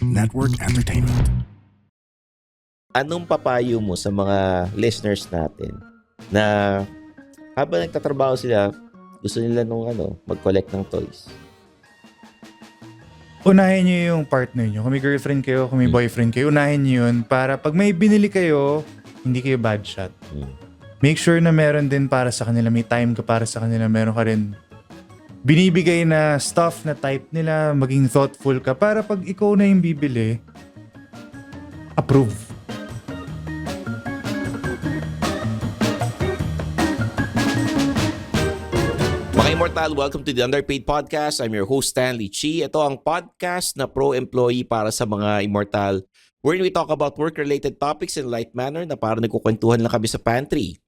Network Entertainment. Anong papayo mo sa mga listeners natin na habang nagtatrabaho sila, gusto nila mag-collect ng toys? Unahin nyo yung partner nyo. Kung may girlfriend kayo, kung may boyfriend kayo, unahin nyo yun para pag may binili kayo, hindi kayo bad shot. Make sure na meron din para sa kanila. May time ka para sa kanila. Meron ka rin binibigay na stuff na type nila. Maging thoughtful ka para pag ikaw na yung bibili, approve. Mga Immortal, welcome to the Underpaid Podcast. I'm your host, Stanley Chi. Ito ang podcast na pro-employee para sa mga Immortal, wherein we talk about work-related topics in light manner na parang nagkukwentuhan lang kami sa pantry.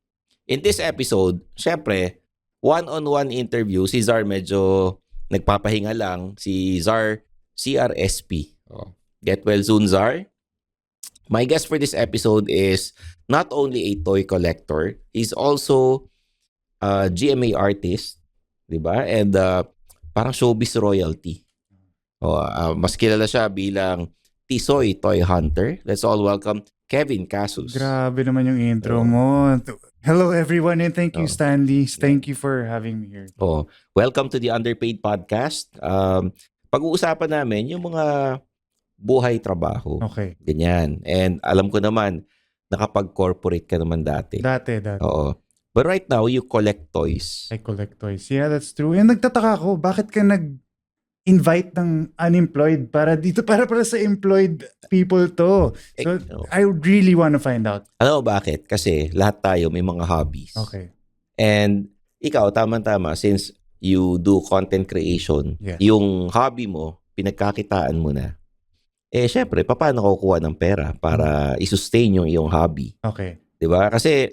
In this episode, syempre, one-on-one interview. Si Zar medyo nagpapahinga lang. Si Zar, CRSP. Get well soon, Zar. My guest for this episode is not only a toy collector, he's also a GMA artist, diba? And parang showbiz royalty. Mas kilala siya bilang Tisoy Toy Hunter. Let's all welcome Kevin Casus. Grabe naman yung intro mo. Hello everyone and thank you Stanley. Thank you for having me here. Welcome to the Underpaid Podcast. Pag-uusapan namin yung mga buhay trabaho. Okay. Ganyan. And alam ko naman, nakapag-corporate ka naman dati. Dati. Oo. But right now, you collect toys. I collect toys. Yeah, that's true. And nagtataka ako, bakit ka nag-invite ng unemployed para dito, para sa employed people to? So, I really want to find out. Ano bakit? Kasi lahat tayo may mga hobbies. Okay. And ikaw, tama-tama, since you do content creation, yung hobby mo, pinagkakitaan mo na. Syempre, paano kukuha ng pera para i-sustain yung iyong hobby? Okay. Diba? Kasi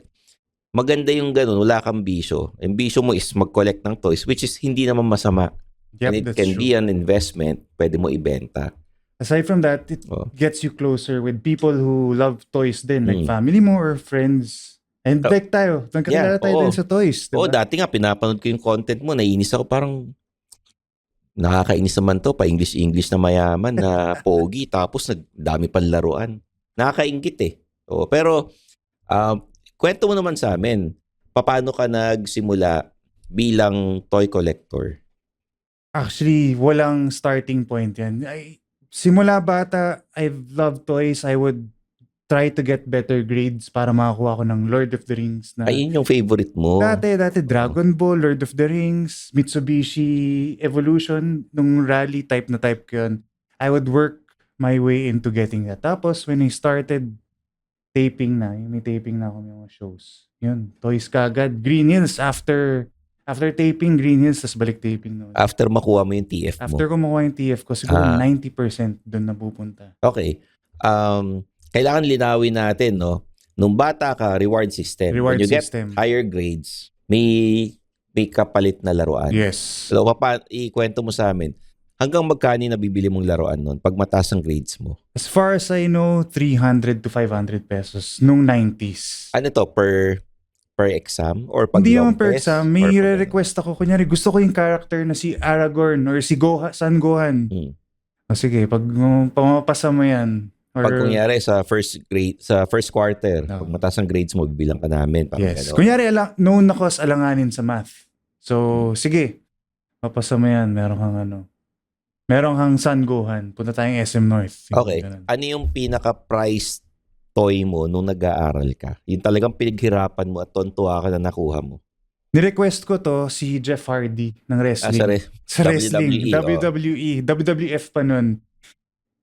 maganda yung ganun, wala kang bisyo. Ang bisyo mo is mag-collect ng toys, which is hindi naman masama. Yep, and it can be an investment, pwede mo ibenta. Aside from that, it gets you closer with people who love toys din, like family mo or friends. And like tayo, nagkakilala tayo din sa toys. Diba? Dati nga, pinapanood ko yung content mo, naiinis ako, parang nakakainis naman to, pa-English na mayaman na pogi, tapos dami pang laruan. Nakakaingit pero, kwento mo naman sa amin, paano ka nagsimula bilang toy collector? Actually, walang starting point yan. Simula bata, I've loved toys. I would try to get better grades para makakuha ko ng Lord of the Rings. Ayun yung favorite mo? Dati Dragon Ball, Lord of the Rings, Mitsubishi Evolution, nung rally type na type ko yun. I would work my way into getting that. Tapos, when I started taping na, may taping na ako mga shows. Yun, toys kagad. Green Hills, after taping, Green Hills, tas balik taping. No. After makuha mo yung TF mo? After ko makuha yung TF ko, siguro 90% doon napupunta. Okay. Kailangan linawin natin, no? Nung bata ka, reward system. Reward When you system. get higher grades, may kapalit na laruan. Yes. So, ikwento mo sa amin, hanggang magkano nabibili mong laruan nun pag mataas ang grades mo? As far as I know, 300 to 500 pesos nung 90s. Ano to? Per exam? Or pag Hindi long naman per test? exam. May re-request ako. Kunyari, gusto ko yung character na si Aragorn or si San Gohan. O sige, pag pamapasa mo yan. Or, pag kunyari sa first quarter, pag mataas ang grades mo, bibilang ka namin. Yes. Kunyari, known ako as alanganin sa math. So, sige. Papasa mo yan. Meron kang San Gohan. Punta tayong SM North. Okay. Ano yung pinaka-priced toy mo nung nag-aaral ka? Yung talagang pinaghirapan mo at tontuwa ka na nakuha mo? Nirequest ko to si Jeff Hardy ng wrestling. Sa wrestling. WWE. WWF pa nun.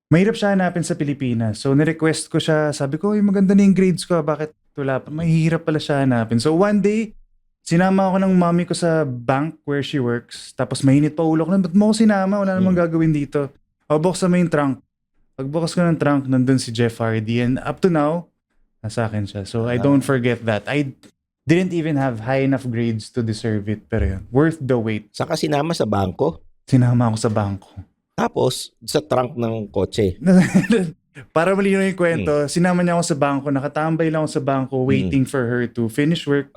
Mahirap siya hanapin sa Pilipinas. So, nirequest ko siya. Sabi ko, maganda na yung grades ko. Bakit wala pa? Mahirap pala siya hanapin. So, one day, sinama ako ng mommy ko sa bank where she works. Tapos mainit pa ulo ko na, ba't mo ko sinama? Wala namang gagawin dito. Buksan mo yung trunk. Pagbukas ko ng trunk, nandun si Jeff Hardy. And up to now, nasa akin siya. So I don't forget that. I didn't even have high enough grades to deserve it. Pero yun, worth the wait. Saka sinama sa bangko? Sinama ako sa bangko. Tapos, sa trunk ng kotse? Para malino yung kwento, sinama niya ako sa bangko. Nakatambay lang ako sa bangko waiting for her to finish work.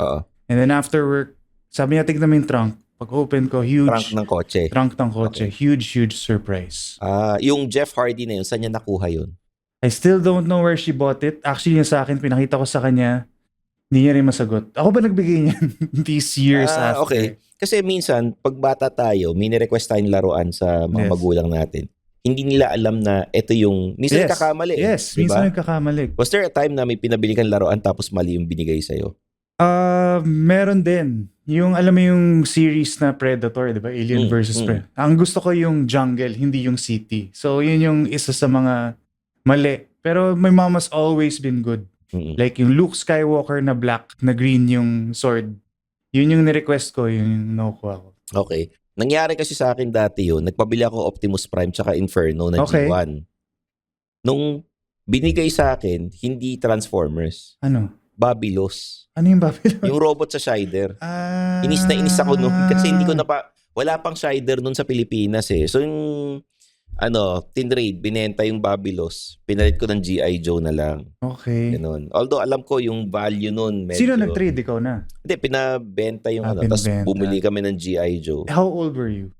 And then after work, sabi niya, tignan mo yung trunk. Pag open ko, huge. Trunk ng kotse. Trunk ng kotse. Okay. Huge surprise. Yung Jeff Hardy na yun, saan niya nakuha yun? I still don't know where she bought it. Actually, yung sa akin, pinakita ko sa kanya, hindi niya rin masagot. Ako ba nagbigay niyan these years after? Okay. Kasi minsan, pag bata tayo, may ni-request tayong laruan sa mga magulang natin. Hindi nila alam na ito yung... Minsan nagkakamali. Yes, diba? Minsan nagkakamali. Was there a time na may pinabili kang laruan tapos mali yung binigay sa'yo? Meron din. Yung, alam mo yung series na Predator, di ba? Alien versus Predator. Ang gusto ko yung Jungle, hindi yung City. So, yun yung isa sa mga mali. Pero my mom has always been good. Like yung Luke Skywalker na black, na green yung sword. Yun yung ni-request ko, yun yung nakuha ko. Okay. Nangyari kasi sa akin dati yun, nagpabili ako Optimus Prime tsaka Inferno na G1. Nung binigay sa akin, hindi Transformers. Ano? Babylos. Ano yung Babylos? Yung robot sa Shider. Inis na inis ako nun kasi hindi ko wala pang Shider nun sa Pilipinas eh. So yung Tinraid, binenta yung Babylos. Pinalit ko ng G.I. Joe na lang. Okay. Ganun. Although alam ko yung value nun medyo... Sino nag-trade? Ikaw na? Hindi, pinabenta yung tapos bumili kami ng G.I. Joe. How old were you?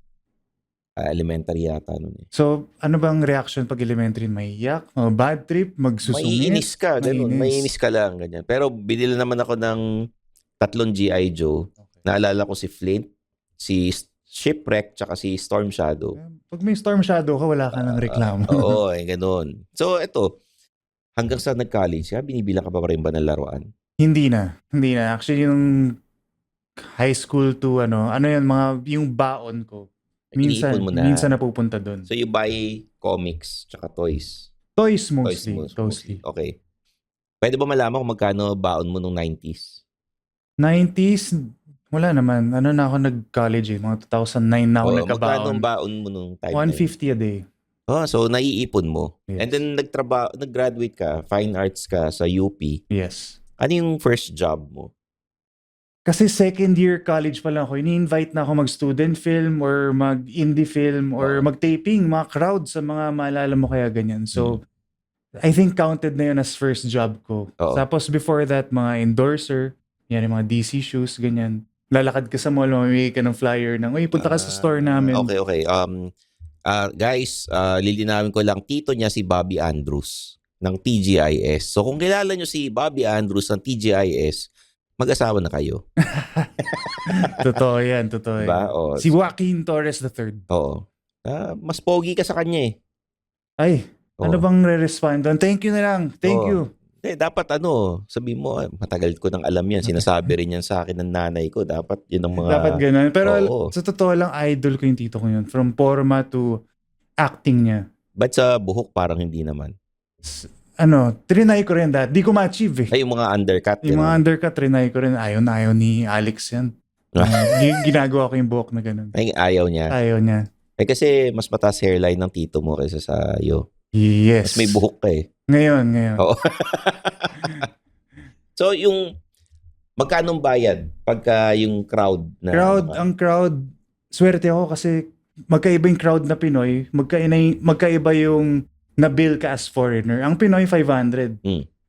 Elementary yata nun eh. So, ano bang reaction pag elementary? May iyak? Bad trip? Magsusungit? Maiinis ka, ganun. Maiinis ka lang, ganyan. Pero binili naman ako ng 3 G.I. Joe. Okay. Naalala ko si Flint, si Shipwreck, tsaka si Storm Shadow. Pag may Storm Shadow ka, wala ka ng reklamo. Oo, ganun. So, eto, hanggang sa nag-college, binibilang ka pa rin ba ng laruan? Hindi na. Actually, yung high school to yung baon ko. Minsan napupunta doon. So, you buy comics tsaka toys? Toys mostly. Okay. Pwede ba malaman kung magkano baon mo nung 90s? 90s? Wala naman. Na ako nag-college mga 2009 na ako nagkabaon. Magkano ang baon mo nung time 150 a day. So naiipon mo. Yes. And then nag-graduate ka, fine arts ka sa UP. Yes. Ano yung first job mo? Kasi second year college pa lang ako, ini-invite na ako mag-student film or mag-indie film or mag-taping, mga crowd sa mga maalala mo kaya ganyan. So, I think counted na yun as first job ko. Tapos before that, mga endorser, yan yung mga DC shoes, ganyan. Lalakad ka sa mall, mamimigay ka ng flyer ng, punta ka sa store namin. Okay. Guys, lilinawin ko lang, tito niya si Bobby Andrews ng TGIS. So kung kilala nyo si Bobby Andrews ng TGIS, mag-asawa na kayo. Totoo yan. Diba? Si Joaquin Torres III. Oo. Mas pogi ka sa kanya eh. Ay, ano bang re-respond doon? Thank you na lang. Thank you. Dapat sabi mo, matagal ko nang alam yan. Sinasabi rin yan sa akin ng nanay ko. Dapat yun ang mga... Dapat ganun. Pero sa totoo lang, idol ko yung tito ko yun. From forma to acting niya. Ba't sa buhok parang hindi naman? Trinay ko rin dati. Di ko ma-achieve eh. Ay, yung mga undercut. Yung mga undercut, trinay ko rin. Ayaw ni Alex yan. Ginagawa ko yung buhok na ganun. Ay, ayaw niya. Kasi mas mataas hairline ng tito mo kaysa sa iyo. Yes. Mas may buhok ka eh. Ngayon. Oo. So, yung magkanong bayad pagka yung crowd na... Ang crowd, swerte ako kasi magkaiba yung crowd na Pinoy, magkaiba yung na-bill ka as foreigner. Ang Pinoy, 500.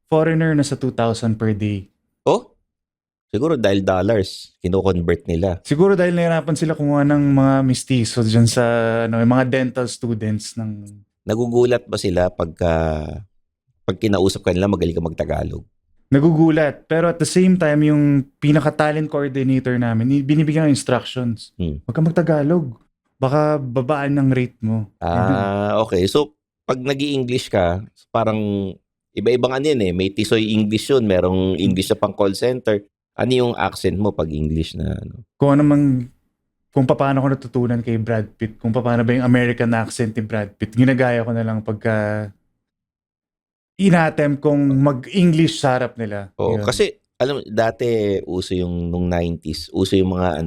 Foreigner, nasa 2,000 per day. Siguro dahil dollars, kino-convert nila. Siguro dahil nahirapan sila kumuha ng mga mistiso dyan sa mga dental students ng... Nagugulat ba sila pag kinausap ka nila, magaling ka mag-Tagalog? Nagugulat. Pero at the same time, yung pinaka-talent coordinator namin, binibigyan ng instructions. Huwag ka mag-Tagalog. Baka babaan ng rate mo. Okay. So, pag nag-i-English ka, parang iba-ibang yan eh. May Tisoy English yun. Merong English na pang call center. Ano yung accent mo pag English na Kung paano ko natutunan kay Brad Pitt, kung paano ba yung American accent ni Brad Pitt, ginagaya ko na lang pagka in-attempt kong mag-English sa harap nila. Kasi alam, dati uso yung nung 90s, uso yung mga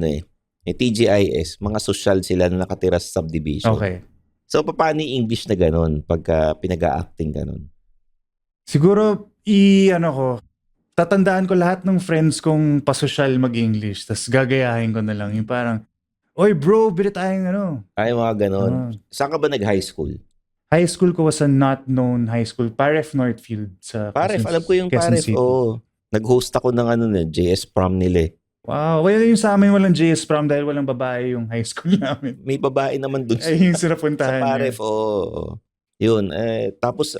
yung TGIS, mga social sila na nakatira sa subdivision. Okay. So paano yung English na ganun pagka pinag-a-acting ganun? Siguro tatandaan ko lahat ng friends kong pasosyal mag-English, tas gagayahin ko na lang yung parang, oy bro, bili tayong Ay, mga ganun. Saan ka ba nag-high school? High school ko was a not known high school. Paref Northfield sa Paref, alam ko yung Paref. Nag-host ako ng JS prom nila eh. Wow. Kaya yung sa amin walang JS prom dahil walang babae yung high school namin. May babae naman dun Ay, yung sa napuntahan sa Paref. Yun. Tapos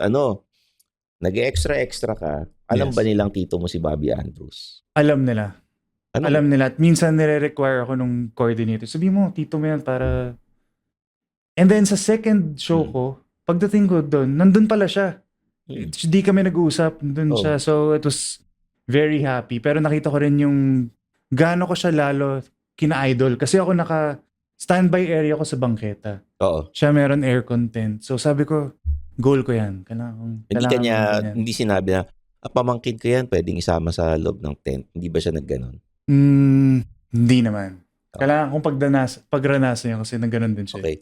nag-extra ka. Alam ba nilang tito mo si Bobby Andrews? Alam nila. Alam nila. At minsan nire-require ako nung coordinator. Sabi mo, tito mo yan para... And then sa second show ko, pagdating ko doon, nandun pala siya. Di kami nag-uusap. Nandun siya. So it was very happy. Pero nakita ko rin yung gaano ko siya lalo kina-idol. Kasi ako standby area ko sa bangketa. Oo. Siya meron air content. So sabi ko, goal ko yan. Hindi sinabi na, pamangkin ko yan, pwedeng isama sa loob ng tent. Hindi ba siya nagganon? Hindi naman. Kailangan kong pagranasan niya kasi nagganon din siya. Okay.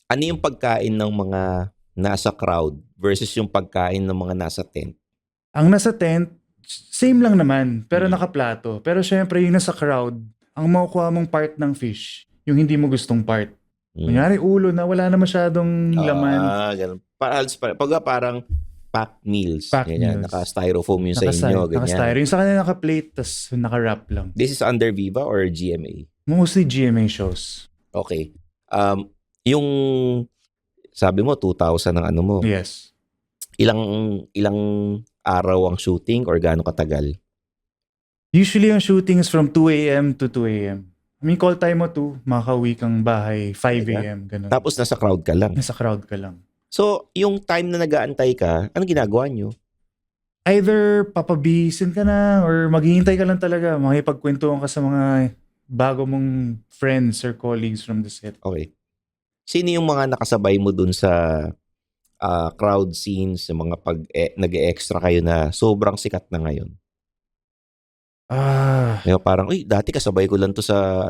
Ano yung pagkain ng mga nasa crowd versus yung pagkain ng mga nasa tent? Ang nasa tent, same lang naman, pero nakaplato. Pero syempre, yung nasa crowd, ang makukuha mong part ng fish, yung hindi mo gustong part. Kunyari, ulo na wala na masyadong laman. Ganun. Parang packed meals. Packed meals. Naka-styrofoam yung sa inyo. Naka-styrofoam. Yung sa kanila naka-plate, tas naka-wrap lang. This is under Viva or GMA? Mostly GMA shows. Okay. Yung, sabi mo, 2,000 ang ano mo. Yes. Ilang araw ang shooting or gaano katagal? Usually, ang shooting is from 2 a.m. to 2 a.m. I mean, call time mo 2, makaka-uwi kang bahay, 5 a.m. Ganun. Tapos nasa crowd ka lang? Nasa crowd ka lang. So, yung time na nag-aantay ka, anong ginagawa nyo? Either papabisin ka na or maghihintay ka lang talaga. Makipagkwentuhan ka sa mga bago mong friends or colleagues from the set. Okay. Sino yung mga nakasabay mo dun sa crowd scenes, yung mga nag-e-extra kayo na sobrang sikat na ngayon? Yung parang, dati kasabay ko lang to sa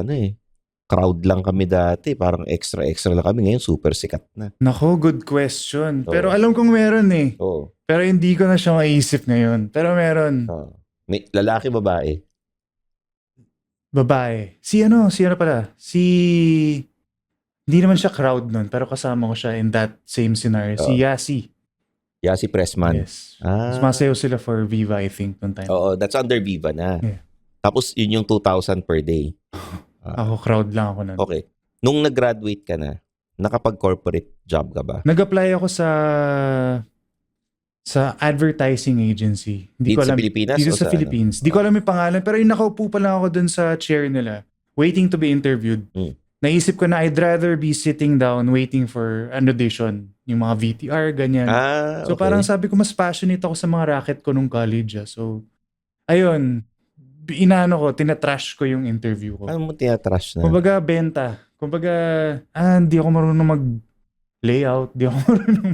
crowd lang kami dati. Parang extra lang kami. Ngayon, super sikat na. Nako, good question. Pero alam kong meron eh. Pero hindi ko na siya maisip ngayon. Pero meron. May lalaki, babae? Babae. Si ano pala? Hindi naman siya crowd nun, pero kasama ko siya in that same scenario. Si Yasi. Yasi Pressman. Yes. Sumasayaw sila for Viva, I think, noong time. Oo, that's under Viva na. Yeah. Tapos, yun yung 2,000 per day. Ako, crowd lang ako nun. Okay. Nung nag-graduate ka na, nakapag-corporate job ka ba? Nag-apply ako sa advertising agency. Dito sa Pilipinas? Dito sa Philippines. Di ko alam yung pangalan, pero yung nakaupo pa lang ako dun sa chair nila, waiting to be interviewed. Naisip ko na I'd rather be sitting down waiting for an audition. Yung mga VTR, ganyan. So parang sabi ko, mas passionate ako sa mga racket ko nung college. So, ayun. Tinatrash ko yung interview ko. Ano mo tinatrash na? Kumbaga, benta. Kumbaga, hindi ako marunong mag-layout. Hindi ako marunong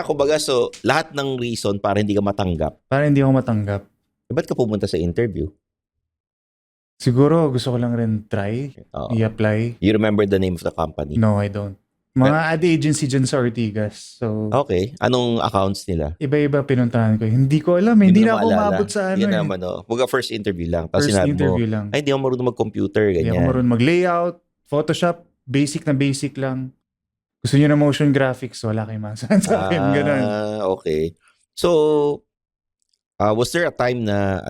kumbaga, so, lahat ng reason para hindi ka matanggap. Para hindi ako matanggap. Ba't ka pumunta sa interview? Siguro, gusto ko lang rin try, i-apply. You remember the name of the company? No, I don't. Mga ad agency dyan sa Ortigas. So, okay. Anong accounts nila? Iba-iba pinuntahan ko. Hindi ko alam. Hindi na ako umabot sa Yan naman, first interview lang. Tapos first interview lang. Hindi ako marunong mag-computer. Ganyan. Hindi ako marunong mag-layout, Photoshop, basic na basic lang. Gusto niyo na motion graphics, wala kayong masahan sa akin. Ganun. Okay. So, was there a time na,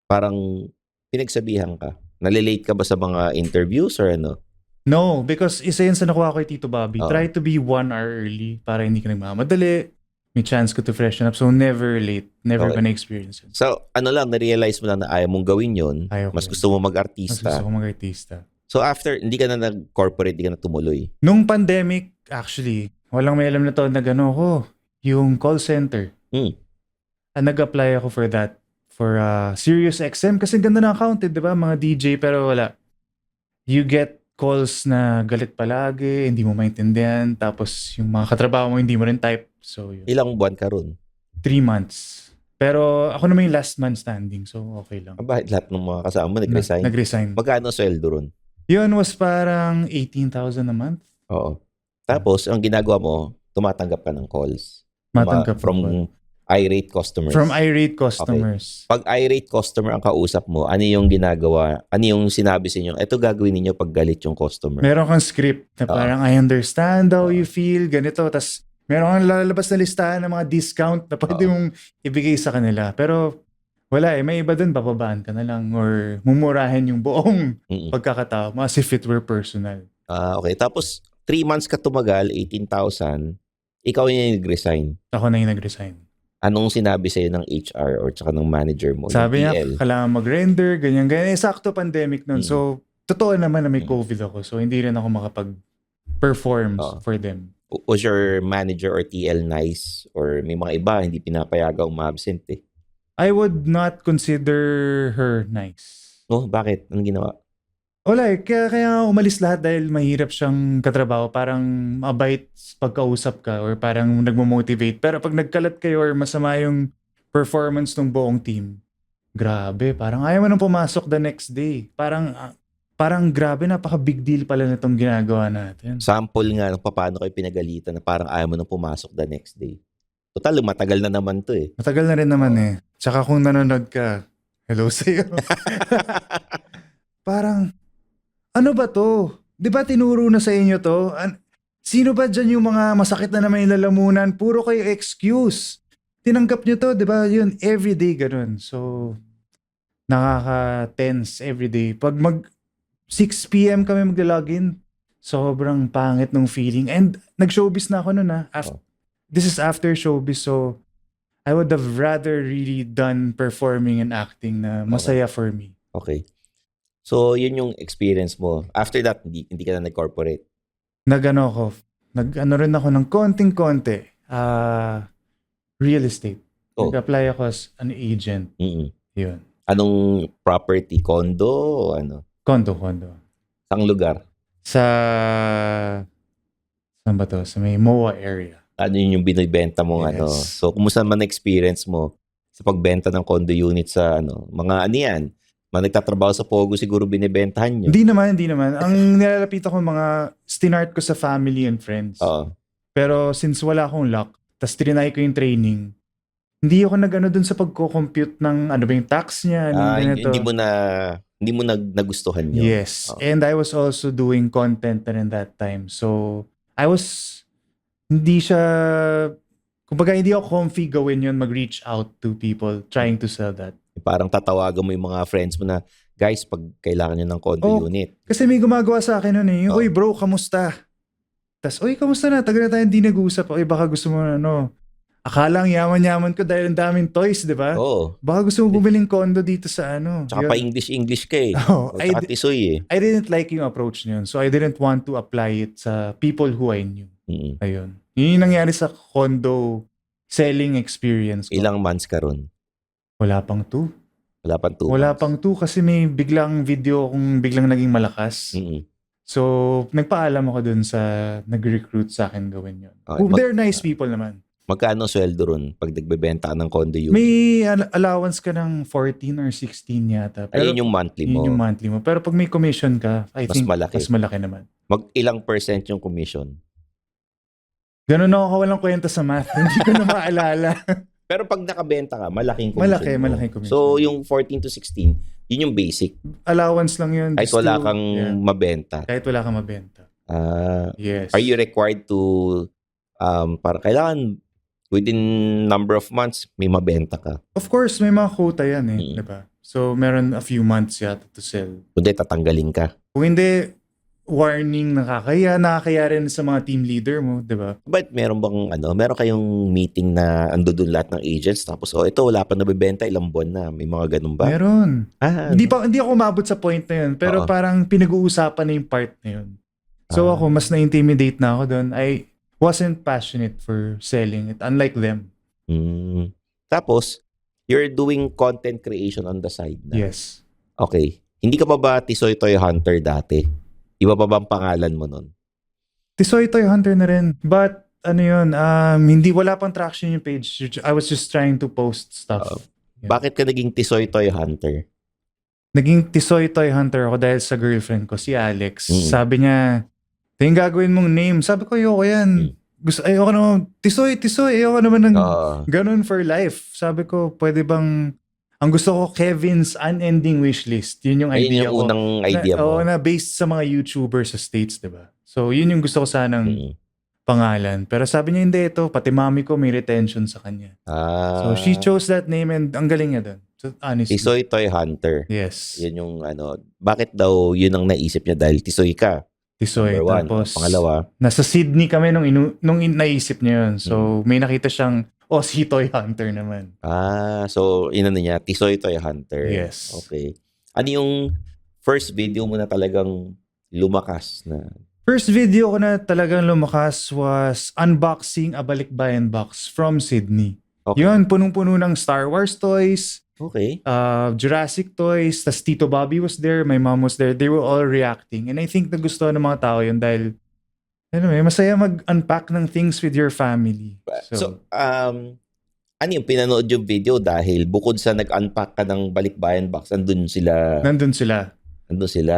parang pinagsabihan ka? Nalilate ka ba sa mga interviews or ano? No, because isa yun sa nakuha ko kay Tito Bobby. Try to be 1 hour early para hindi ka nagmamadali. May chance ko to freshen up. So, never late. Never gonna experience it. So, na-realize mo lang na ayaw mong gawin yun. Mas gusto mo mag-artista. Mas gusto ko mag-artista. So, after, hindi ka na nag-corporate, hindi ka na tumuloy? Nung pandemic, actually, walang may alam na to na gano'n ko. Yung call center. Nag-apply ako for that. For Sirius XM. Kasi ganda na account, di ba? Mga DJ, pero wala. You get calls na galit palagi, hindi mo maintindihan, tapos yung mga katrabaho mo hindi mo rin type. So, yun. Ilang buwan ka ron? 3 months. Pero ako naman yung last man standing, so okay lang. Bakit lahat ng mga kasama mo nag-resign? Nag-resign. Magkano sweldo ron? Yun was parang 18,000 a month. Oo. Tapos, ang ginagawa mo, tumatanggap ka ng calls. From irate customers. From irate customers. Okay. Pag irate customer ang kausap mo, ano yung ginagawa? Ano yung sinabi sa inyo? Ito gagawin niyo pag galit yung customer. Meron kang script na parang I understand how you feel, ganito. Tapos meron kang lalabas na listahan ng mga discount na pwede mong ibigay sa kanila. Pero Wala eh. May iba dun, bababaan ka na lang or mumurahin yung buong pagkakatao mo as if it were personal. Okay. Tapos, 3 months ka tumagal, 18,000. Ikaw yung nag-resign. Ako na yung nag-resign. Anong sinabi sa'yo ng HR or tsaka ng manager mo? Sabi niya, kailangan mag-render, ganyan-ganyan. Sakto pandemic nun. So, totoo naman na may COVID ako. So, hindi rin ako makapag-perform for them. Was your manager or TL nice? Or may mga iba, hindi pinapayagang ma-absent eh? I would not consider her nice. Oh, bakit? Anong ginawa? Wala eh. Kaya umalis lahat dahil mahirap siyang katrabaho. Parang mabait pagkausap ka or parang nagmo-motivate. Pero pag nagkalat kayo or masama yung performance ng buong team, grabe. Parang ayaw mo nang pumasok the next day. Parang grabe, napaka-big deal pala na itong ginagawa natin. Sample nga ng paano kayo pinagalitan na parang ayaw mo nang pumasok the next day. Total, matagal na naman to eh. Matagal na rin naman eh. Tsaka kung nanonood ka, hello sa'yo. Parang, ano ba to? Di ba tinuro na sa inyo to? Sino ba dyan yung mga masakit na naman yung lalamunan? Puro kayo excuse. Tinanggap nyo to, di ba? Yun, everyday ganun. So, nakaka-tense everyday. Pag 6 p.m. kami magla-login, sobrang pangit nung feeling. And nag-showbiz na ako nun ha. This is after showbiz, so I would have rather really done performing and acting na masaya for me. Okay. So, yun yung experience mo. After that, hindi ka na nag-corporate? Nag-ano rin ako ng konting-konti. Real estate. Nag-apply ako as an agent. Yun. Anong property? Condo o ano? Condo. Saan lugar? Saan ba to? Sa may MOA area. Ano yun yung binibenta mong ano? So, kumusta man experience mo sa pagbenta ng condo unit sa ano? Mga ano yan? Mga nagtatrabaho sa Pogo siguro binibentahan nyo? Hindi naman. Ang nilalapit ako mga stinart ko sa family and friends. Pero since wala akong luck, tas trinay ko yung training, hindi ako nag-ano dun sa pagko-compute ng ano ba yung tax niya. Hindi mo nagustuhan yun? Yes. And I was also doing content in that time. So, hindi ako comfy gawin yun, mag-reach out to people trying to sell that. Parang tatawagan mo yung mga friends mo na, guys, pag kailangan nyo ng condo unit. Kasi may gumagawa sa akin nun eh. Uy bro, kamusta? Tas, uy, kamusta na? Tagal na tayo hindi nag-uusap. Uy, baka gusto mo akalang yaman-yaman ko dahil ang daming toys, di ba? Baka gusto mo bumiling condo dito sa ano. Tsaka pa English ka eh. Tsaka tisoy eh. I didn't like yung approach niyon. So I didn't want to apply it sa people who I knew. Ayun. Yun yung nangyari sa condo selling experience ko. Ilang months ka ron? Wala pang 2. Wala pang 2 kasi may biglang video kung biglang naging malakas. So, nagpaalam ako dun sa nag-recruit sa akin gawin yun. They're nice people naman. Magkano sweldo ron pag nagbebenta ng condo unit? May allowance ka ng 14 or 16 yata. Pero, ayun yung monthly mo. Yun yung monthly mo. Pero pag may commission ka, I think mas malaki naman. Ilang percent yung commission? Ganun ako walang kwenta sa math. Hindi ko na maalala. Pero pag nakabenta ka, malaking commission. Malaking commission. So, yung 14 to 16, yun yung basic. Allowance lang yun. Kahit wala kang mabenta. Kahit wala kang mabenta. Yes. Are you required to, para kailangan, within number of months, may mabenta ka? Of course, may mga quota yan eh. Diba? So, meron a few months yata to sell. Kung hindi, tatanggalin ka. Kung hindi, warning, nakakaya rin sa mga team leader mo, di ba? But meron kayong meeting na ando doon lahat ng agents tapos ito wala pa nabebenta, ilang buwan na, may mga ganun ba? Meron. Hindi ako umabot sa point na yun, pero parang pinag-uusapan na yung part na yun. So ako, mas na-intimidate na ako doon. I wasn't passionate for selling it, unlike them. Tapos, you're doing content creation on the side na? Yes. Okay. Hindi ka ba Tisoy Toy Hunter dati? Iba pa ba ang pangalan mo nun? Tisoy Toy Hunter na rin. But, wala pang traction yung page. I was just trying to post stuff. Bakit ka naging Tisoy Toy Hunter? Naging Tisoy Toy Hunter ako dahil sa girlfriend ko, si Alex. Sabi niya, ito yung gagawin mong name. Sabi ko, ayoko yan. Ayoko naman, Tisoy, ayoko naman ng ganun for life. Sabi ko, pwede bang... Ang gusto ko, Kevin's Unending Wishlist. Yun yung idea ko. Yun yung unang idea mo. Na based sa mga YouTubers sa States, diba? So, yun yung gusto ko sanang pangalan. Pero sabi niya, hindi ito. Pati mami ko may retention sa kanya. So, she chose that name and ang galing niya doon. honestly. Tisoy Toy Hunter. Yes. Yun yung bakit daw yun ang naisip niya dahil Tisoy ka? Tisoy. Number one. Tapos, Pangalawa, nasa Sydney kami nung naisip niya yun. So, may nakita siyang, si Toy Hunter naman. so inano niya, Tisoy Toy Hunter. Yes. Okay. Ano yung first video mo na talagang lumakas na? First video ko na talagang lumakas was unboxing a Balikbayan box from Sydney. Okay. Yun, punong-puno ng Star Wars toys, Okay. Jurassic toys, tas Tito Bobby was there, my mom was there. They were all reacting. And I think nagustuhan ng mga tao yun dahil masaya mag-unpack ng things with your family. So, ano yung pinanood yung video dahil bukod sa nag-unpack ka ng Balikbayan box, nandun sila.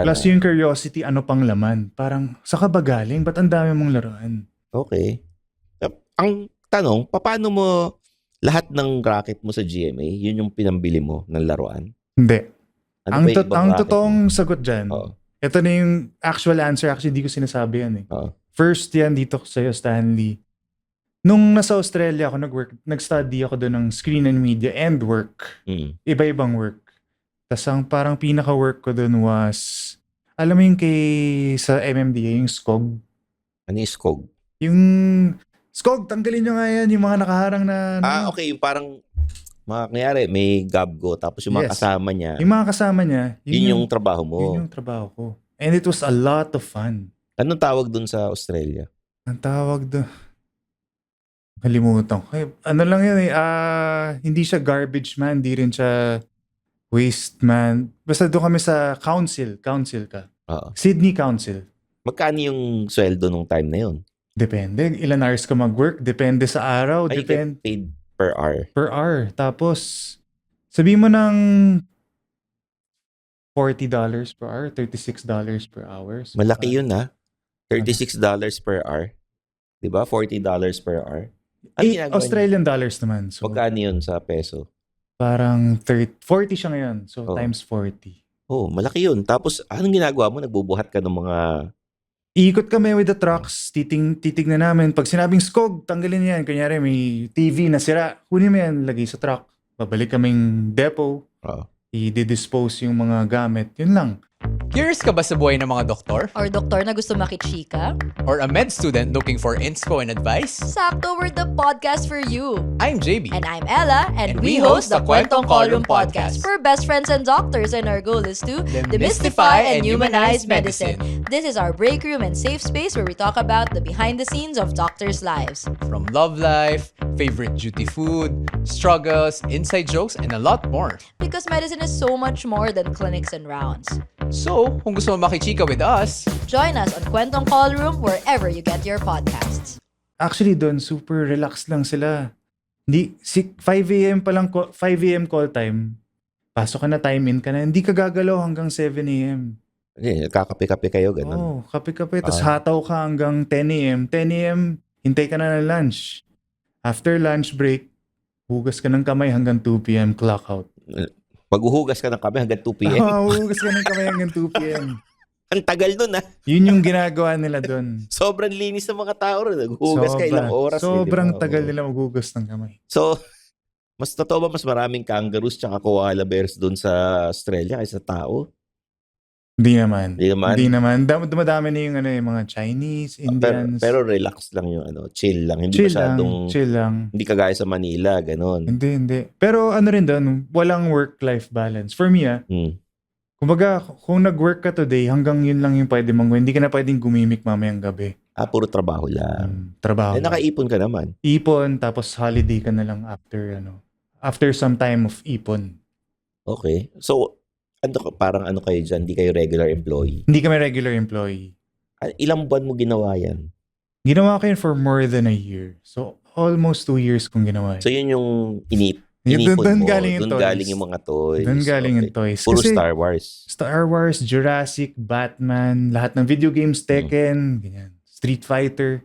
Plus yung curiosity, ano pang laman? Parang, saka ba galing? Ba't ang dami mong laruan? Okay. Ang tanong, paano mo lahat ng racket mo sa GMA, yun yung pinambili mo ng laruan? Hindi. Ano ang totoong sagot dyan, ito na yung actual answer. Actually, di ko sinasabi yan eh. First yan dito sa'yo, Stanley. Nung nasa Australia ako nag-study ako doon ng screen and media and work. Iba-ibang work. Tas ang parang pinaka-work ko doon was, alam mo yung sa MMDA, yung SCOG? Ano yung SCOG? Yung SCOG, tanggalin nyo nga yan, yung mga nakaharang na... Okay, yung parang, kanyari, may gabgo, tapos yung mga kasama niya. Yung mga kasama niya. Yun yung trabaho mo. Yun yung trabaho ko. And it was a lot of fun. Anong tawag dun sa Australia? Ang tawag doon... Kalimutan ko. Ano lang yun eh, hindi siya garbage man, hindi rin siya waste man. Basta doon kami sa council ka. Sydney Council. Magkano yung sweldo nung time na yun? Depende. Ilan hours ka mag-work. Depende sa araw. Ay, get paid per hour. Per hour. Tapos, sabihin mo ng $40 per hour, $36 per hour. So, malaki yun $36 per hour. Diba? $40 per hour. Australian dollars naman. So, magkano yun sa peso? Parang 40 siya ngayon. So, times 40. Malaki yun. Tapos, anong ginagawa mo? Nagbubuhat ka ng mga... Ikot kami with the trucks. Titignan namin. Pag sinabing SCOG, tanggalin yan. Kunyari, may TV na sira. Kunin mo yan, lagay sa truck. Babalik kaming depot. I-dispose yung mga gamit. Yun lang. Curious ka ba sa buhay ng mga doktor? Or doktor na gusto makichika? Or a med student looking for inspo and advice? Sakto, we're the podcast for you. I'm JB. And I'm Ella, and we host the Kwentong Callroom Podcast. We're best friends and doctors, and our goal is to demystify and humanize medicine. This is our break room and safe space where we talk about the behind the scenes of doctors' lives. From love life, favorite duty food, struggles, inside jokes, and a lot more. Because medicine is so much more than clinics and rounds. So, kung gusto mo makichika with us, join us on Kwentong Callroom wherever you get your podcasts. Actually doon, super relaxed lang sila. 5 a.m. pa lang, 5 a.m. call time. Pasok ka na, time in ka na. Hindi ka gagalaw hanggang 7 a.m. Kakape-kape kayo, ganun. Kape-kape. Tapos hataw ka hanggang 10 a.m. 10 a.m., hintay ka na ng lunch. After lunch break, hugas ka ng kamay hanggang 2 p.m. clock out. Maghuhugas ka ng kamay hanggang 2 p.m. Hugas ka ng kamay hanggang 2 p.m. Ang tagal nun Yun yung ginagawa nila doon. Sobrang linis ng mga tao rin. Naghuhugas ka ilang oras. Sobrang tagal nila maghugas ng kamay. So, mas totoo ba mas maraming kangaroos tsaka koala bears doon sa Australia kaysa tao? Hindi naman. Dumadami na yung mga Chinese, Indians. Pero relax lang yung chill lang. Hindi masyadong chill lang. Hindi kagaya sa Manila, ganun. Hindi. Pero rin doon, walang work-life balance. For me, kumbaga, kung nag-work ka today, hanggang yun lang yung pwede mong gawin. Hindi ka na pwedeng gumimik mamayang gabi. Puro trabaho lang. Trabaho. Nakaipon ka naman. Ipon, tapos holiday ka na lang after some time of ipon. Okay. So, parang kayo dyan? Hindi kayo regular employee? Hindi kami regular employee. Ilang buwan mo ginawa yan? Ginawa ko yun for more than a year. So, almost 2 years kong ginawa. So, yun yung inipon doon mo. Galing doon galing yung mga toys. Doon galing yung toys. Puro kasi Star Wars. Star Wars, Jurassic, Batman, lahat ng video games, Tekken, ganyan. Street Fighter.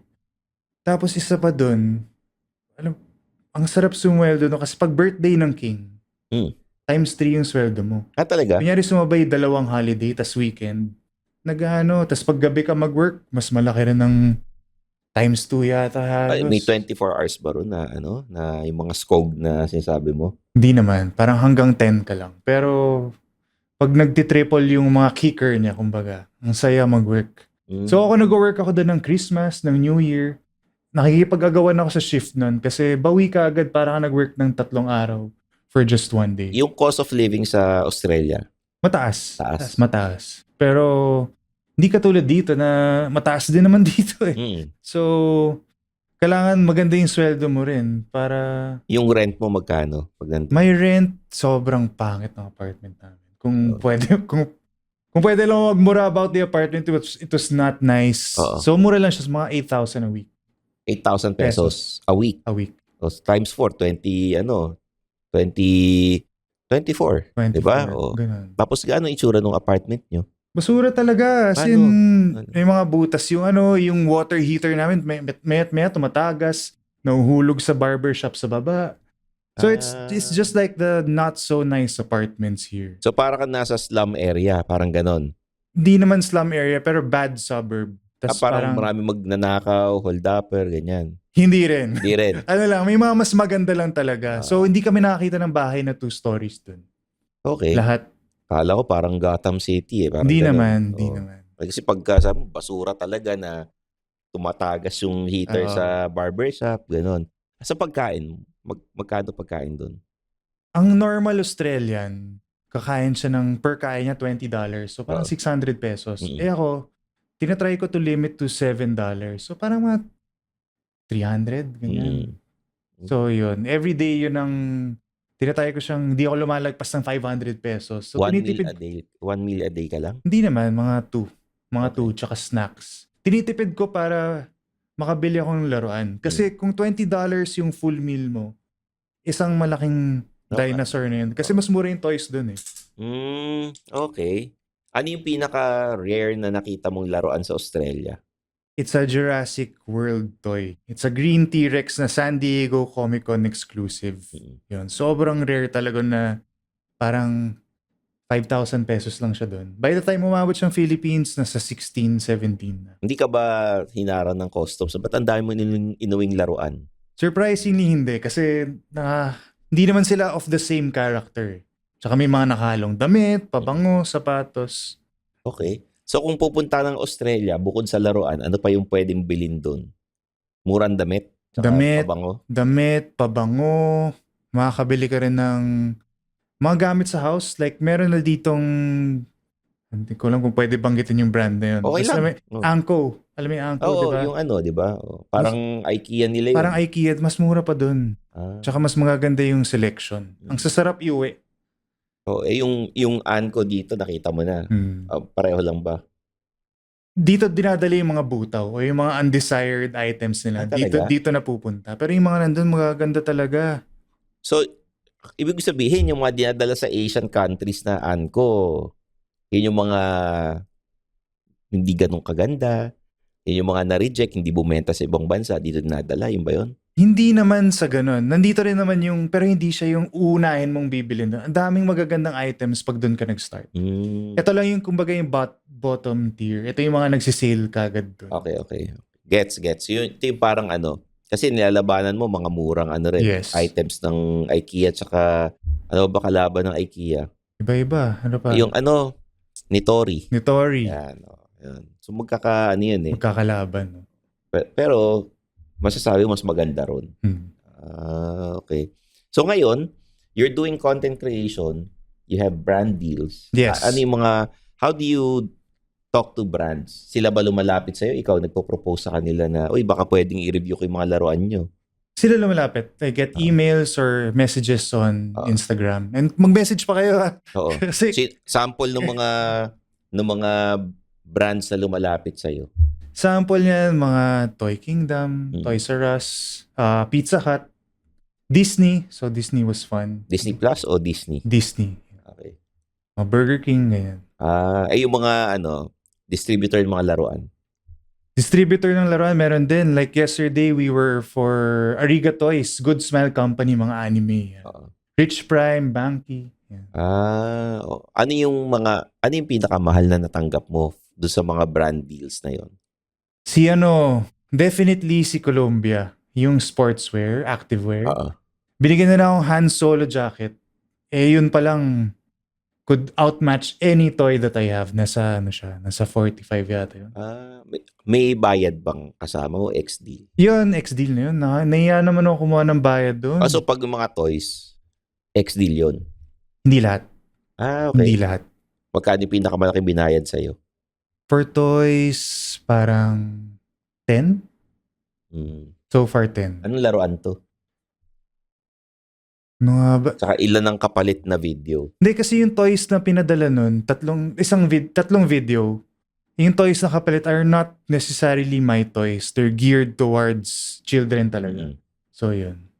Tapos isa pa doon, ang sarap sumweldo no kasi pag birthday ng King, times 3 yung sweldo mo. Talaga? Kunyari sumabay 2 holiday, tas weekend, tas pag gabi ka mag-work, mas malaki rin ng times 2 yata halos. May 24 hours ba ron na yung mga SCOG na sinasabi mo? Hindi naman. Parang hanggang 10 ka lang. Pero pag nagtitriple yung mga kicker niya, kumbaga, ang saya mag-work. So ako nag-work ako doon ng Christmas, ng New Year. Nakikipag-agawan ako sa shift nun kasi bawi ka agad para ka nag-work ng 3 araw for just 1 day. Yung cost of living sa Australia? Mataas. Taas. Mataas. Pero hindi katulad dito na mataas din naman dito eh. So, kailangan maganda yung sweldo mo rin para... Yung rent mo magkano? May rent, sobrang pangit ng apartment namin. Kung pwede lang magmura about the apartment, it was not nice. So, mura lang siya sa mga 8,000 a week. 8,000 pesos a week? A week. So, times 4, 24. Diba? Tapos gaano itsura ng apartment nyo? Basura talaga. As in, may mga butas. Yung water heater namin, may tumatagas, nahuhulog sa barbershop sa baba. So it's just like the not so nice apartments here. So para ka nasa slum area, parang ganon? Hindi naman slum area, pero bad suburb. Parang marami magnanakaw, hold-upper, ganyan. Hindi rin. Hindi rin. May mga mas maganda lang talaga. So hindi kami nakakita ng bahay na 2 stories dun. Okay. Lahat. Kala ko parang Gotham City eh. Hindi naman. Kasi pagka sabi mo, basura talaga na tumatagas yung heater sa barbershop, ganon. Sa pagkain, magkano pagkain dun? Ang normal Australian, kakain siya ng per kain niya $20. So parang 600 pesos. Ako, tinatry ko to limit to $7. So parang mga 300, ganyan. So yun, every day yun ang tinatry ko siyang, hindi ako lumalagpas ng 500 pesos. So 1 meal a day? 1 meal a day ka lang? Hindi naman, mga 2. Mga 2, tsaka snacks. Tinitipid ko para makabili ako ng laruan. Kasi kung $20 yung full meal mo, isang malaking dinosaur na yun. Kasi mas mura yung toys dun eh. Okay. Ano yung pinaka-rare na nakita mong laruan sa Australia? It's a Jurassic World toy. It's a green T-Rex na San Diego Comic Con exclusive. Yun. Sobrang rare talaga na parang 5,000 pesos lang siya doon. By the time umabot siyang Philippines, nasa 16, 17 na. Hindi ka ba hinaran ng customs? Ba't ang dami mo inuwing laruan? Surprisingly hindi. Kasi hindi naman sila of the same character. Tsaka may mga nakahalong damit, pabango, sapatos. Okay. So kung pupunta ng Australia, bukod sa laruan, ano pa yung pwedeng bilhin doon? Murang damit? Pabango? Damit, pabango. Makakabili ka rin ng mga gamit sa house. Like meron na ditong, hindi ko alam kung pwede banggitin yung brand na yun. Okay lang. Anko. Alam mo yung Anko, di ba? Yung di ba? Parang IKEA nila yun. Parang IKEA, mas mura pa doon. Tsaka mas magaganda yung selection. Ang sasarap iuwi. Yung Anko dito, nakita mo na. Pareho lang ba? Dito dinadali yung mga butaw o yung mga undesired items nila. Dito na pupunta. Pero yung mga nandun, magaganda talaga. So, ibig sabihin, yung mga dinadala sa Asian countries na Anko, yun yung mga hindi ganun kaganda, yun yung mga na-reject, hindi bumenta sa ibang bansa, dito dinadala, yun ba yun? Hindi naman sa ganun. Nandito rin naman yung, pero hindi siya yung uunahin mong bibilin doon. Ang daming magagandang items pag doon ka nag-start. Ito lang yung, kumbaga yung bottom tier. Ito yung mga nagsisale kagad doon. Okay. Gets. Ito yung parang kasi nilalabanan mo mga murang items ng IKEA tsaka ano ba kalaban ng IKEA? Iba-iba. Ano pa? Yung Nitori. Yan. So yun eh. Magkakalaban. Pero masasabi mas maganda ron. Okay. So ngayon, you're doing content creation, you have brand deals. Yes. Ano yung how do you talk to brands? Sila ba lumalapit sa'yo? Ikaw nagpo-propose sa kanila na, uy, baka pwedeng i-review ko yung mga laruan nyo. Sila lumalapit. I get emails or messages on Instagram. And mag-message pa kayo ha. Oo. Sample ng mga brands na lumalapit sa'yo. Sample niyan, mga Toy Kingdom, Toys R Us, Pizza Hut, Disney. So, Disney was fun. Disney Plus o Disney? Disney. Okay. Burger King, ganyan. Yung mga, distributor ng mga laruan. Distributor ng laruan, meron din. Like yesterday, we were for Ariga Toys, Good Smile Company, mga anime. Rich Prime, Banky. Ano yung pinakamahal na natanggap mo doon sa mga brand deals na yon? Definitely si Columbia, yung sportswear, activewear. Binigyan na akong Han Solo jacket. Yun pa lang could outmatch any toy that I have. Nasa 45 yata yun. May bayad bang kasama mo? X-deal? Yun, X-deal na yun. Nahiya naman ako kumuha ng bayad doon. So pag yung mga toys, X-deal yun? Hindi lahat. Okay. Hindi lahat. Magkano yung pinakamalaki binayad sa'yo? For toys, parang 10? So far 10. Anong laruan to? Saka ilan ang kapalit na video? Hindi, kasi yung toys na pinadala nun, tatlong video, yung toys na kapalit are not necessarily my toys. They're geared towards children talaga. So, yun.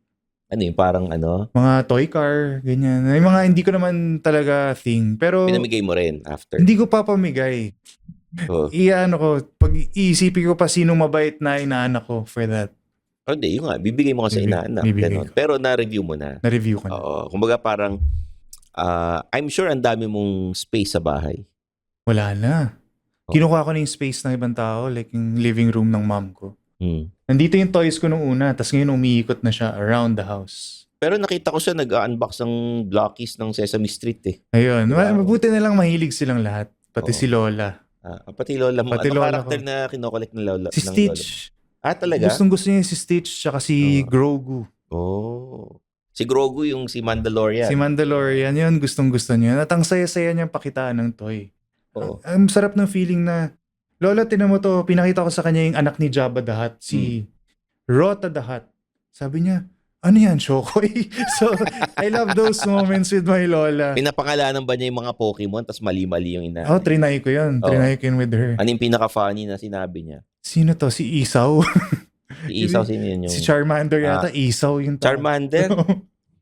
Ano yung parang ano? Mga toy car, ganyan. Yung mga hindi ko naman talaga thing. Pero pinamigay mo rin after? Hindi ko pa pamigay. Pag iisipin ko pa sinong mabait na inaanak ko for that. Hindi, yun nga. Bibigay mo ka sa inaanak. Pero na-review mo na. Na-review ko na. Oo. Kumbaga parang, I'm sure ang dami mong space sa bahay. Wala na. Kinukuha ko na yung space ng ibang tao, like yung living room ng mom ko. Nandito yung toys ko nung una, tapos ngayon umiikot na siya around the house. Pero nakita ko siya nag-unbox ng Blockies ng Sesame Street eh. Ayun. Mabuti na lang mahilig silang lahat. Pati si Lola. Pati Lola mo. Pati Ano Lola karakter ko. na kinokollect ng Lola? Si Stitch. Talaga? Gustong-gusto niya si Stitch tsaka si Grogu. Si Grogu yung si Mandalorian. Si Mandalorian, yun gustong-gusto niya. At ang saya-saya niyang pakitaan ng toy. Ang sarap ng feeling na, Lola, tinan mo to, pinakita ko sa kanya yung anak ni Jabba the Hutt, si Rota the Hutt. Sabi niya, ano yan, Shokoy? So, I love those moments with my Lola. Pinapangalanan ba niya yung mga Pokemon tapos mali-mali yung ina? Trinay ko yun. Trinay ko yun with her. Ano yung pinaka-funny na sinabi niya? Sino to? Si Isaw. Si Isaw, sino yun yung... Si Charmander yata. Isaw yung tao. Charmander?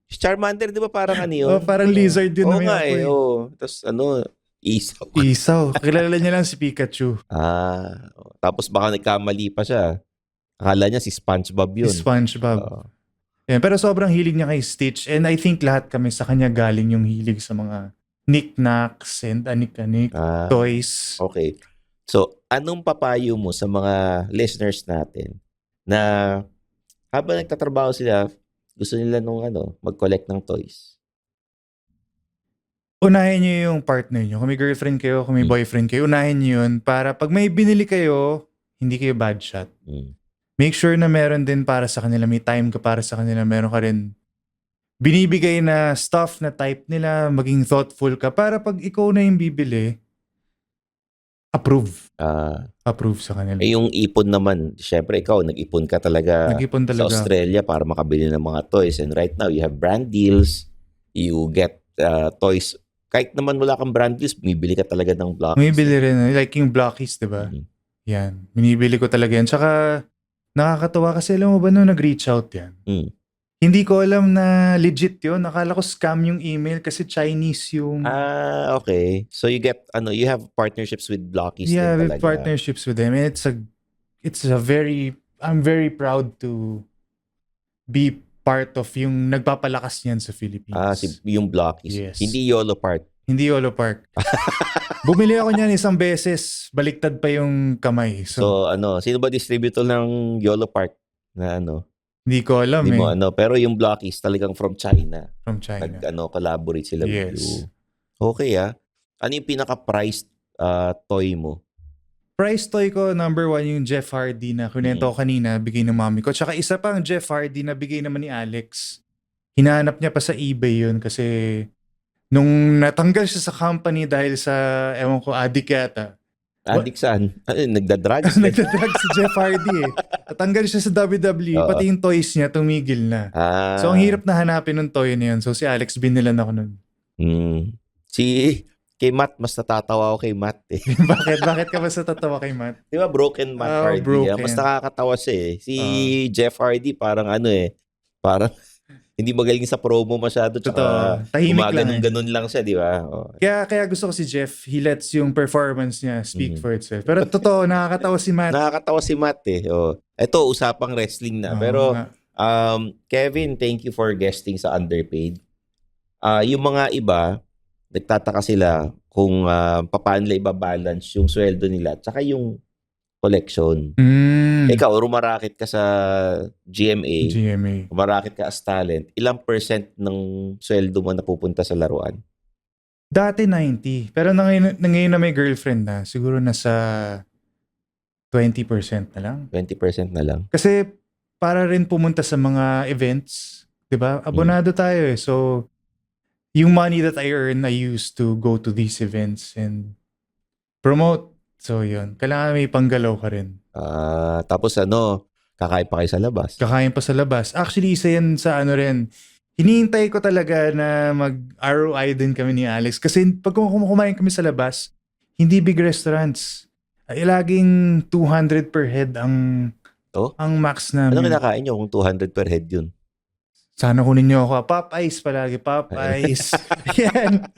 Si Charmander, di ba parang ano yun? Parang lizard yun. Oo nga eh. Tapos Isaw. Isaw. Kilala niya lang si Pikachu. Tapos baka nagkamali pa siya. Akala niya si SpongeBob yun. Si SpongeBob. Yeah, pero sobrang hilig niya kay Stitch. And I think lahat kami sa kanya galing yung hilig sa mga knick-knacks and anik-anik, toys. Okay. So, anong papayo mo sa mga listeners natin na habang nagtatrabaho sila, gusto nila mag-collect ng toys? Unahin niyo yung partner niyo. Kung may girlfriend kayo, kung may boyfriend kayo, unahin niyo yun para pag may binili kayo, hindi kayo bad shot. Make sure na meron din para sa kanila. May time ka para sa kanila. Meron ka rin binibigay na stuff na type nila. Maging thoughtful ka para pag ikaw na yung bibili, approve. Approve sa kanila. Yung ipon naman, syempre ikaw, nag-ipon ka talaga, sa Australia para makabili ng mga toys. And right now, you have brand deals. You get toys. Kahit naman wala kang brand deals, bumibili ka talaga ng Blockies. Bumibili rin. Like yung Blockies, diba? Yan. Binibili ko talaga yan. Tsaka, nakakatawa kasi alam mo ba nag-reach out yan? Hindi ko alam na legit yun. Nakala ko scam yung email kasi Chinese yung... Okay. So you get, you have partnerships with Blockies. Yeah, with partnerships with them. And it's a very, I'm very proud to be part of yung nagpapalakas niyan sa Philippines. Yung Blockies. Yes. Hindi YOLO Park. Hindi YOLO Park. Bumili ako niyan isang beses, baliktad pa yung kamay. So sino ba distributor ng YOLO Park na Hindi ko alam Hindi mo pero yung Blockies talagang from China. From China. Collaborate sila with Yes. you. Okay Ano yung pinaka-priced toy mo? Price toy ko, number 1 yung Jeff Hardy na kunento ko kanina, bigay ng mami ko. Tsaka isa pang Jeff Hardy na bigay naman ni Alex. Hinahanap niya pa sa eBay yun kasi nung natanggal siya sa company dahil sa, ewan ko, addict yata. Addict saan? Nagda-drugs? Nagda-drugs si Jeff Hardy eh. Natanggal siya sa WWE, pati yung toys niya tumigil na. So ang hirap na hanapin ng toy na yun. So si Alex binilan ako nun. Kay Matt, mas natatawa ako kay Matt eh. Bakit ka mas natatawa kay Matt? Di ba broken Matt Hardy? Broken. Mas nakakatawa siya eh. Si Jeff Hardy parang parang hindi magaling sa promo masyado. Tsaka tahimik lang ganun lang siya, di ba? Kaya gusto ko si Jeff, he lets yung performance niya speak for itself. Pero totoo, nakakatawa si Matt. Nakakatawa si Matt eh. Ito, usapang wrestling na. Pero Kevin, thank you for guesting sa Underpaid. Yung mga iba, nagtataka sila kung paano nila ibabalance yung sweldo nila tsaka yung collection. Ikaw, rumarakit ka sa GMA, GMA. rumarakit ka as talent, ilang percent ng sweldo mo napupunta sa laruan? Dati 90. Pero ngayon na may girlfriend na, siguro nasa 20% na lang. 20% na lang. Kasi para rin pumunta sa mga events, 'di ba? Abonado tayo eh. So yung money that I earn, I use to go to these events and promote. So yun, kailangan may panggalaw ka rin. Tapos kakain pa kayo sa labas? Kakain pa sa labas. Actually, isa yan sa rin. Hinihintay ko talaga na mag-ROI din kami ni Alex. Kasi pag kumain kami sa labas, hindi big restaurants. Ay, laging 200 per head ang max namin. Ano kinakain nyo kung 200 per head yun? Sana kunin nyo ako. Popeyes palagi. Popeyes. Yan.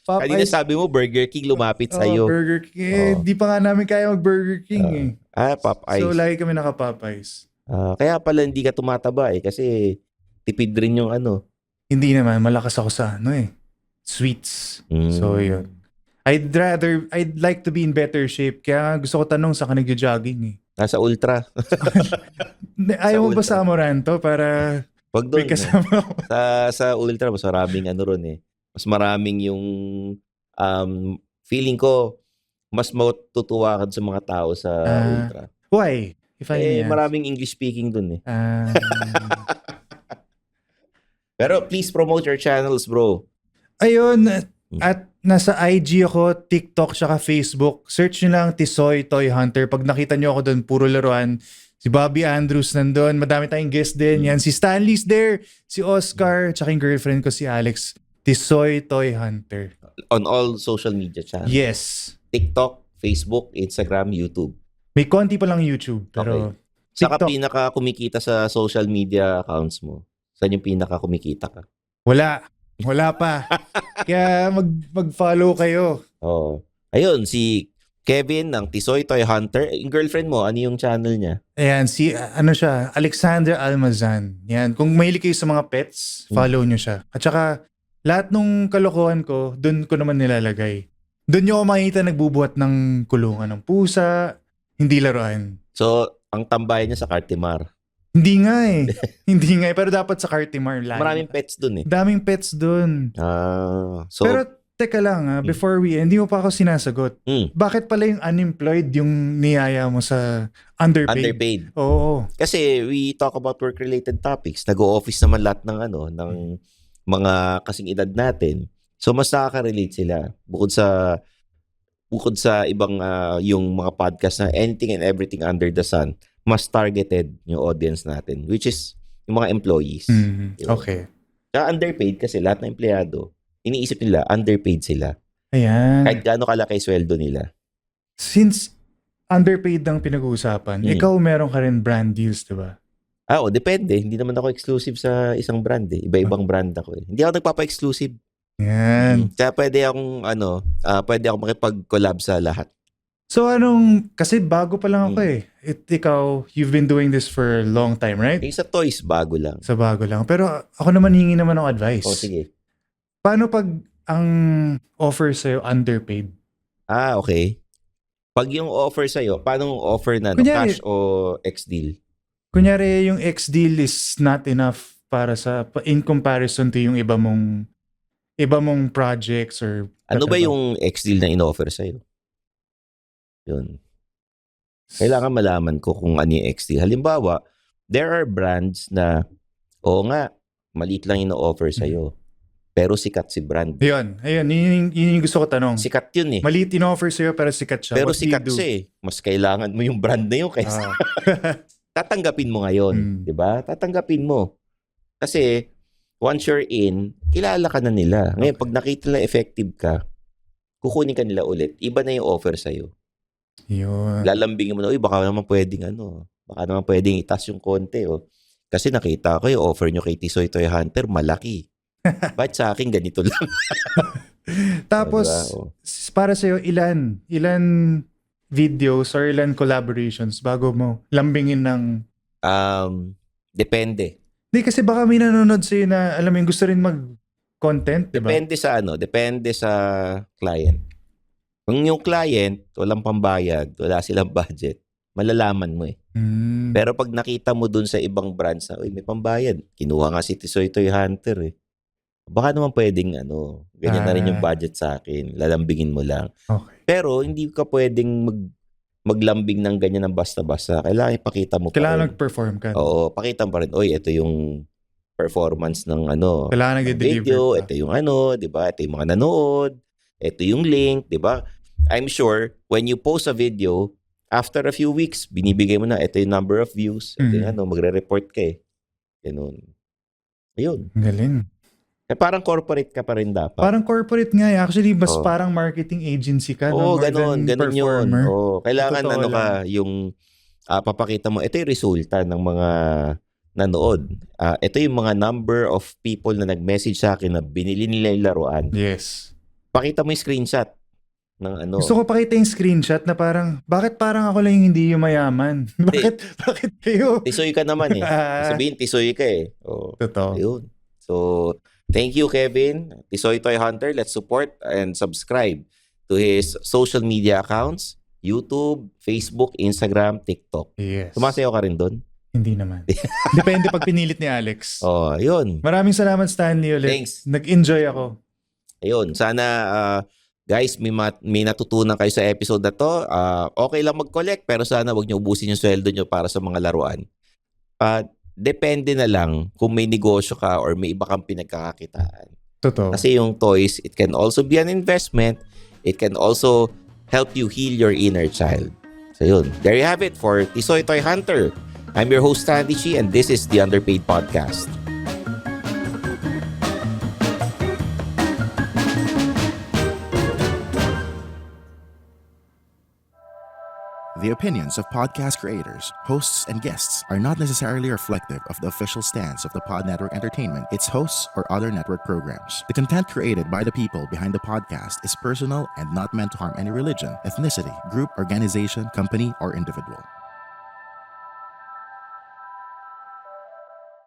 Popeyes. Kanina sabi mo, Burger King lumapit sa'yo. Burger King. Di pa nga namin kaya mag-Burger King Popeyes. So, lagi kami naka-Popeyes. Kaya pala hindi ka tumataba kasi tipid rin yung Hindi naman. Malakas ako sa sweets. So, yun. I'd like to be in better shape. Kaya gusto ko tanong sa nag-jogging Nasa ultra. Ayaw mo ba sa Amoranto para wag doon. may kasama ko? Sa ultra, mas maraming ron eh. Mas maraming yung feeling ko, mas matutuwa ka sa mga tao sa ultra. Why? If I may ask. Maraming English speaking dun eh. Pero please promote your channels, bro. Ayun, at nasa IG ako, TikTok, saka Facebook. Search nyo lang Tisoy Toy Hunter. Pag nakita nyo ako doon, puro laruan. Si Bobby Andrews nandun. Madami tayong guest din. Yan, si Stanley's there. Si Oscar, tsaka yung girlfriend ko si Alex. Tisoy Toy Hunter. On all social media channels? Yes. TikTok, Facebook, Instagram, YouTube. May konti pa lang YouTube. Pero Saka TikTok. pinaka kumikita sa social media accounts mo? Saan yung pinaka kumikita ka? Wala pa. Kaya mag-follow kayo. Oo. Ayun, si Kevin ng Tisoy Toy Hunter. Yung girlfriend mo, ano yung channel niya? Ayan, siya, Alexandra Almazan. Yan, kung mahilig kayo sa mga pets, follow nyo siya. At saka, lahat nung kalokohan ko, dun ko naman nilalagay. Dun nyo ako makikita nagbubuhat ng kulungan ng pusa, hindi laruan. So, ang tambayan niya sa Cartimar. Hindi nga eh. Hindi nga eh. Pero dapat sa Cartimar lang. Maraming pets dun eh. Daming pets dun. So, pero teka lang before we end, hindi mo pa ako sinasagot. Bakit pala yung unemployed yung niyaya mo sa underpaid? Underpaid. Oo. Kasi we talk about work-related topics. Nag-o-office naman lahat ng ng mga kasing edad natin. So, mas nakaka-relate sila. Bukod sa ibang yung mga podcast na anything and everything under the sun, mas targeted yung audience natin, which is yung mga employees. Okay. Kaya underpaid kasi lahat ng empleyado, iniisip nila, underpaid sila. Ayan. Kahit gaano kalaki sweldo nila. Since underpaid ang pinag-uusapan, ikaw meron ka rin brand deals, di ba? Depende. Hindi naman ako exclusive sa isang brand eh. Iba-ibang brand ako eh. Hindi ako nagpapa-exclusive. Yan. Kaya pwede akong makipag-collab sa lahat. So kasi bago pa lang ako eh. Ikaw, you've been doing this for a long time, right? Yung sa toys, bago lang. Sa bago lang. Pero ako naman hingi naman ng advice. Sige. Paano pag ang offer sa'yo underpaid? Okay. Pag yung offer sa'yo, paano offer na? Kunyari, cash o X-deal? Kunyari, yung X-deal is not enough para in comparison to yung iba mong projects or... Ano ba yung X-deal na in-offer sa'yo? Yun. Kailangan malaman ko kung ano yung X-deal. Halimbawa, there are brands na, maliit lang in-offer sa'yo. Pero sikat si brand. Yun yung gusto ko tanong. Sikat yun eh. Maliit in-offer sa'yo pero sikat siya. Pero What sikat do you do? siya eh. Mas kailangan mo yung brand na yun kaysa... Tatanggapin mo ngayon. Diba? Tatanggapin mo. Kasi, once you're in, kilala ka na nila. Ngayon, pag nakita nila effective ka, kukunin ka nila ulit. Iba na yung offer sa'yo. Yun. Lalambingin mo na, baka naman pwedeng itas yung konti. Kasi nakita ko yung offer nyo kay Tisoy Toy Hunter, malaki. Ba't sa akin ganito lang? Tapos, para sa'yo, ilan videos or ilan collaborations bago mo lambingin ng... Depende. Hindi, kasi baka may nanonood sa'yo na, alam mo yung gusto rin mag-content, diba? Depende sa client. Kung yung client, walang pambayad, wala silang budget, malalaman mo eh. Pero pag nakita mo dun sa ibang brands na, may pambayad. Kinuha nga si Tisoy Toy Hunter eh. Baka naman pwedeng ganyan na rin yung budget sa akin. Lalambingin mo lang. Okay. Pero hindi ka pwedeng maglambing ng ganyan ng basta-basta. Kailangan ipakita mo Kailangan mag-perform ka. Oo, pakita mo pa rin. Ito yung performance ng Kailangan ng video. Ito yung di ba? Ito yung mga nanood. Ito yung link, di ba? I'm sure when you post a video, after a few weeks, binibigay mo na, ito yung number of views. Ito yung magre-report ka eh. Ganun. Ayun. Galing. Parang corporate ka pa rin dapat. Parang corporate nga eh. Actually, mas parang marketing agency ka. Ganun yun. Kailangan Totoo ka, yung papakita mo, ito yung resulta ng mga nanood. Ito yung mga number of people na nag-message sa akin na binili nila yung laruan. Yes. Pakita mo yung screenshot ng Gusto ko pakita yung screenshot na parang, bakit parang ako lang yung hindi yung mayaman? Bakit kayo? Tisoy ka naman eh. Sabihin, tisoy ka eh. Totoo. Yun. So, thank you, Kevin. Tisoy Toy Hunter. Let's support and subscribe to his social media accounts. YouTube, Facebook, Instagram, TikTok. Yes. Sumasayaw ka rin doon? Hindi naman. Depende pag pinilit ni Alex. Yun. Maraming salamat, Stanley, ulit. Thanks. Nag-enjoy ako. Ayun. Sana, guys, may natutunan kayo sa episode na to. Okay lang mag-collect, pero sana wag nyo ubusin yung sweldo nyo para sa mga laruan. Depende na lang kung may negosyo ka or may iba kang pinagkakakitaan. Totoo. Kasi yung toys, it can also be an investment. It can also help you heal your inner child. So yun. There you have it for Tisoy Toy Hunter. I'm your host, Stanley Chi, and this is the Underpaid Podcast. The opinions of podcast creators, hosts, and guests are not necessarily reflective of the official stance of the Pod Network Entertainment, its hosts, or other network programs. The content created by the people behind the podcast is personal and not meant to harm any religion, ethnicity, group, organization, company, or individual.